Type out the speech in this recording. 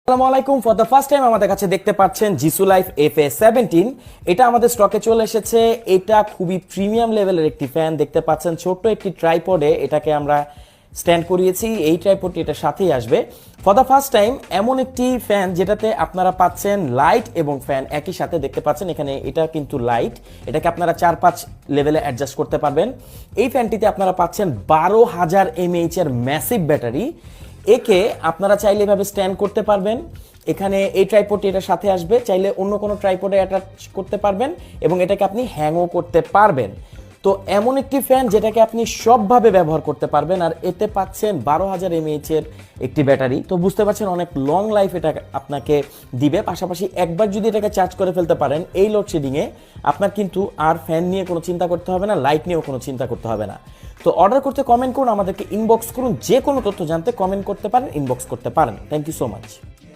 আসসালামু আলাইকুম। For the first time আমাদের কাছে দেখতে পাচ্ছেন জিসু লাইফ FA17। এটা আমাদের স্টকে চলে এসেছে। এটা খুবই প্রিমিয়াম লেভেলের একটি ফ্যান। দেখতে পাচ্ছেন ছোট্ট একটি ট্রাইপডে এটাকে আমরা স্ট্যান্ড করিয়েছি। এই ট্রাইপডটি এটার সাথেই আসবে। ফর দ্য ফার্স্ট টাইম এমন একটি ফ্যান যেটাতে আপনারা পাচ্ছেন লাইট এবং ফ্যান একই সাথে। দেখতে পাচ্ছেন এখানে এটা কিন্তু লাইট, এটাকে আপনারা 4-5 লেভেলে অ্যাডজাস্ট করতে পারবেন। এই ফ্যানটিতে আপনারা পাচ্ছেন 12,000 mAh এর ম্যাসিভ ব্যাটারি। একে আপনারা চাইলে এভাবে স্ট্যান্ড করতে পারবেন। এখানে এই ট্রাইপডটি এটার সাথে আসবে, চাইলে অন্য কোনো ট্রাইপডে অ্যাটাচ করতে পারবেন এবং এটাকে আপনি হ্যাংও করতে পারবেন। তো এমন একটি ফ্যান যেটাকে আপনি সবভাবে ব্যবহার করতে পারবেন। আর এতে পাচ্ছেন 12,000 mAh এর একটি ব্যাটারি। তো বুঝতে পারছেন অনেক লং লাইফ এটা আপনাকে দিবে। পাশাপাশি একবার যদি এটাকে চার্জ করে ফেলতে পারেন এই লোডশেডিংয়ে, আপনার কিন্তু আর ফ্যান নিয়ে কোনো চিন্তা করতে হবে না, লাইট নিয়েও কোনো চিন্তা করতে হবে না। তো অর্ডার করতে কমেন্ট করুন, আমাদেরকে ইনবক্স করুন। যে কোনো তথ্য জানতে কমেন্ট করতে পারেন, ইনবক্স করতে পারেন। Thank you so much.